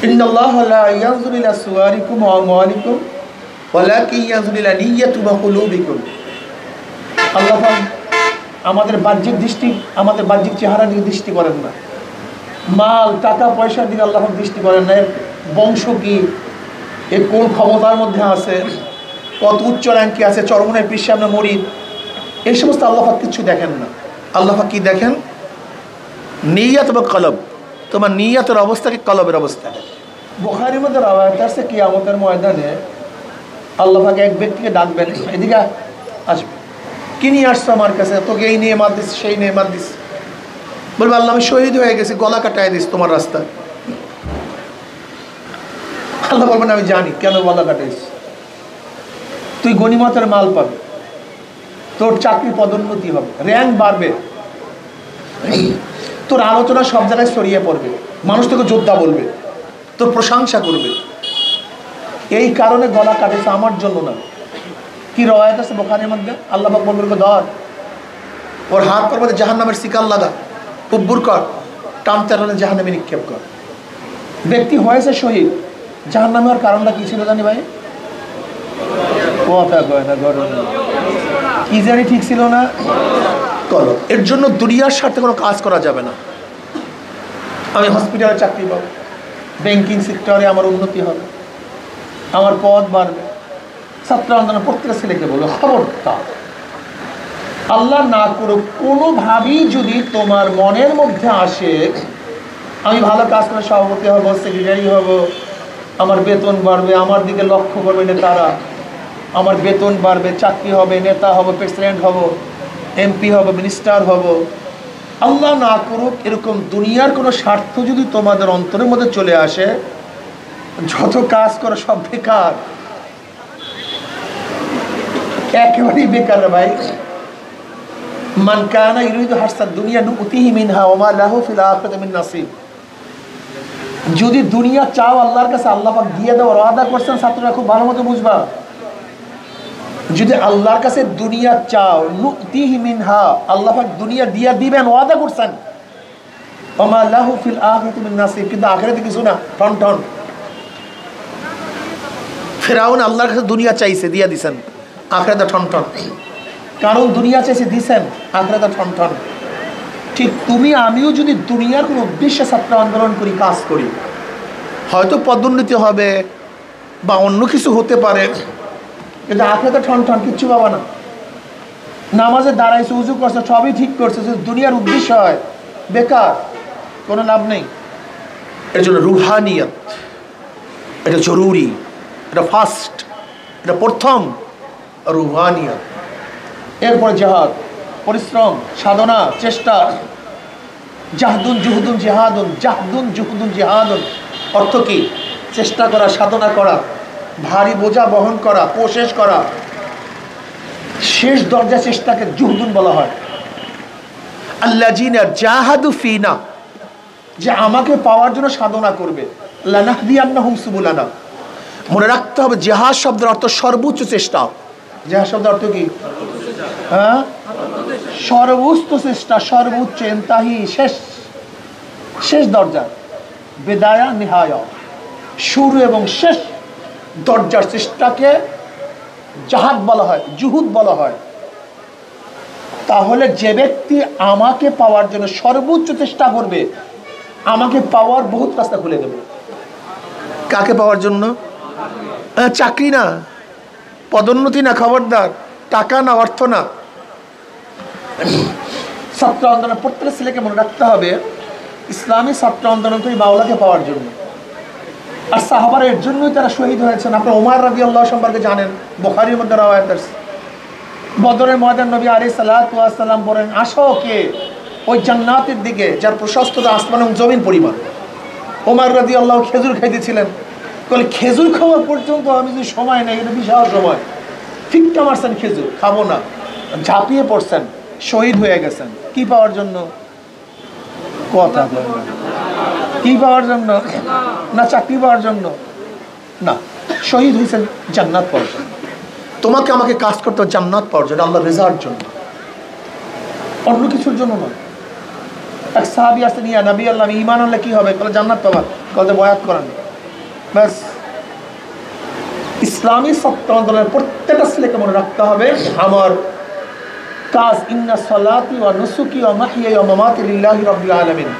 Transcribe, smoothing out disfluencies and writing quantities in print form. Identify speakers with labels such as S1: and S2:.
S1: ইন্নাল্লাহা লা ইয়ানজুরু ইলা সুওয়ারিকুম ওয়া আমওয়ালিকুম ওয়ালাকিন ইয়ানজুরু ইলা নিয়্যাতিকুম ওয়া কুলুবিকুম। আল্লাহ আমাদের বাহ্যিক চেহারা দিকে দৃষ্টি করেন না, মাল টাকা পয়সার দিকে আল্লাহ দৃষ্টি করেন না। বংশ কি, এর কোন ক্ষমতার মধ্যে আছে, কত উচ্চ র্যাঙ্কে আছে, চরমনের পৃষ্ঠে আমরা মরি, এই সমস্ত আল্লাহ কিছু দেখেন না। আল্লাহ কি দেখেন? নিয়ত বা কলব। তোমার নিয়তের অবস্থাকে কলবের অবস্থা। বুখারীর মধ্যে রাওয়ায়াত আছে কিয়ামতের ময়দানে আল্লাহ পাক এক ব্যক্তিকে ডাকবেন, এদিকে আসবে, কি নিয়ে আসছো আমার কাছে? তোকে এই নিয়ে মার দিস, সেই নিয়ে মার দিস। বলবে আল্লাহ আমি শহীদ হয়ে গেছি, গলা কাটায় দিস তোমার রাস্তায়। আল্লাহ বলবেন আমি জানি কেন গলা কাটাইস, তুই গনিমতের মাল পাবে, তোর চাকরি পদোন্নতি হবে, র্যাঙ্ক বাড়বে, তোর আলোচনা সব জায়গায় ছড়িয়ে পড়বে, মানুষ তোকে যোদ্ধা বলবে, তোর প্রশংসা করবে। এই কারণে গলা কাটেছে, আমার জন্য না। কি রওয়ায়াত আছে বুখারীর মধ্যে? আল্লাহ পাক বলবেন ধর, ওর হাত পর মধ্যে জাহান্নামের শিকার লাগা, উব্বুর কর, টানতে টানতে জাহান্নামে নিক্ষেপ কর। ব্যক্তি হয়েছে শহীদ, জাহান্নামে হওয়ার কারণটা কি ছিল জানি ভাই? কথা কয় না, গরম কি জানি ঠিক ছিল না, কলব। এর জন্য দুনিয়ার স্বার্থে কোনো কাজ করা যাবে না। আমি হসপিটালে চাকরি পাবো, ব্যাংকিং সেক্টরে আমার উন্নতি হবে, আমার পদ বাড়বে, ছাত্র আন্দোলন প্রত্যেকটা ছেলেকে বলবো খবরদার, আল্লাহ না করুক কোনোভাবেই যদি তোমার মনের মধ্যে আসে আমি ভালো কাজ করে সভাপতি হব, সেক্রেটারি হব, আমার বেতন বাড়বে, আমার দিকে লক্ষ্য করবে নেতারা, আমার বেতন বাড়বে, চাকরি হবে, নেতা হব, প্রেসিডেন্ট হব, এমপি হব, মিনিস্টার হব, আল্লাহ না করুক এরকম দুনিয়ার কোনো স্বার্থ যদি তোমাদের অন্তরের মধ্যে চলে আসে, যত কাজ করা সব বেকার, একেবারেই বেকার রে ভাই। মান কানা ইউরিদু হাসাদ দুনিয়া নুতিহি মিনহা ওয়া মা লাহু ফিল আখিরাতি মিন নাসিব। যদি দুনিয়া চাও আল্লাহর কাছে আল্লাহ পাক দিয়ে দেওয়ার ওয়াদা করছেন, ছাত্ররা খুব ভালো মতো বুঝবা। যদি আল্লাহর কাছে দুনিয়া চাও, নুতিহি মিনহা, আল্লাহ পাক দুনিয়া দিয়ে দিবেন, ওয়াদা করছেন। ওয়া মা লাহু ফিল আখিরাতি মিন নাসিব, কিন্তু আখিরাতে কিছু না, টন টন। ফিরআউন আল্লাহর কাছে দুনিয়া চাইছে, দিয়ে দিছেন, আখিরাতে টন টন। কারণ দুনিয়া চাইছে, দিছেন, আখিরাতে টন টন। ঠিক তুমি আমিও যদি দুনিয়ার কোনো উদ্দেশ্যে ছাত্র আন্দোলন করি, কাজ করি, হয়তো পদোন্নতি হবে বা অন্য কিছু হতে পারে, কিন্তু আখিরাতে ঠন ঠন, কিচ্ছু পাবা না। নামাজে দাঁড়াইছে, উজু করছে, সবই ঠিক করছে, যদি দুনিয়ার উদ্দেশ্য হয় বেকার, কোনো লাভ নেই। এর জন্য রুহানিয়ত এটা জরুরি, এটা ফার্স্ট, এটা প্রথম রুহানিয়ত। এরপর জিহাদ, পরিশ্রম, সাধনা, চেষ্টা। জাহদুন জুহুদুন জিহাদুন, জাহদুন জুহুদুন জিহাদুন অর্থ কি? চেষ্টা করা, সাধনা করা, ভারী বোঝা বহন করা, কোশিশ করা। শেষ দরজা চেষ্টাকে জুহদুন বলা হয়। আল্লাযিনা জাহাদু ফিনা, যে আমাকে পাওয়ার জন্য সাধনা করবে, লানাহদিয়ান্নাহুম সুবুলানা। মনে রাখতে হবে জিহাদ শব্দের অর্থ সর্বোচ্চ চেষ্টা। জিহাদ শব্দের অর্থ কি? হ্যাঁ, সর্বোচ্চ চেষ্টা, সর্বোচ্চ, ইনতাহি, শেষ, শেষ দরজা, বিদায়া নিহায়া, শুরু এবং শেষ দরজার চেষ্টাকে জাহাদ বলা হয়, জুহুদ বলা হয়। তাহলে যে ব্যক্তি আমাকে পাওয়ার জন্য সর্বোচ্চ চেষ্টা করবে, আমাকে পাওয়ার বহুত রাস্তা খুলে দেবে। কাকে পাওয়ার জন্য? চাকরি না, পদোন্নতি না, খবরদার, টাকা না, অর্থ না। ছাত্র আন্দোলন প্রত্যেক ছেলেকে মনে রাখতে হবে, ইসলামী ছাত্র আন্দোলন করি মাওলাকে পাওয়ার জন্য। আর সাহাবারা এর জন্যই তারা শহীদ হয়েছেন। আপনার ওমর রাদিয়াল্লাহু সম্পর্কে জানেন, বুখারীর মধ্যে রাওয়ায়াত আছে। বদরের ময়দান নবী আলাইহিস সালাতু ওয়াস সালাম বলেন, আসো কে ওই জান্নাতের দিকে যার প্রশস্ততা আসমান এবং জমিন পরিমাণ। ওমর রাদিয়াল্লাহু খেজুর খাইতেছিলেন, বলে খেজুর খাওয়া পর্যন্ত আমি যদি সময় নেই, এটা বিশাল সময়। ফিক্কা মারছেন, খেজুর খাবো না, ঝাঁপিয়ে পড়ছেন, শহীদ হয়ে গেছেন। কি পাওয়ার জন্য? কথা বলেন, কি পাওয়ার জন্য? না চাকরি পাওয়ার জন্য না, শহীদ হয়েছেন জান্নাত পাওয়ার জন্য। তোমাকে আমাকে কাজ করতে হবে জান্নাত পাওয়ার জন্য, আল্লাহর রেজার জন্য, অন্য কিছুর জন্য নয়। এক সাহাবী আসেন, ইয়া নবী আল্লাহ, ঈমান আনলে কি হবে? বলে জান্নাত পাবা। বলে বয়াত করেন। ব্যাস। ইসলামী ছাত্র আন্দোলনের প্রত্যেকটা ছেলেকে মনে রাখতে হবে, আমার কাজ ইন্না সলাতি ওয়া নুসুকি ওয়া মাহইয়ায়া ওয়া মামাতি লিল্লাহি রাব্বিল আলামিন।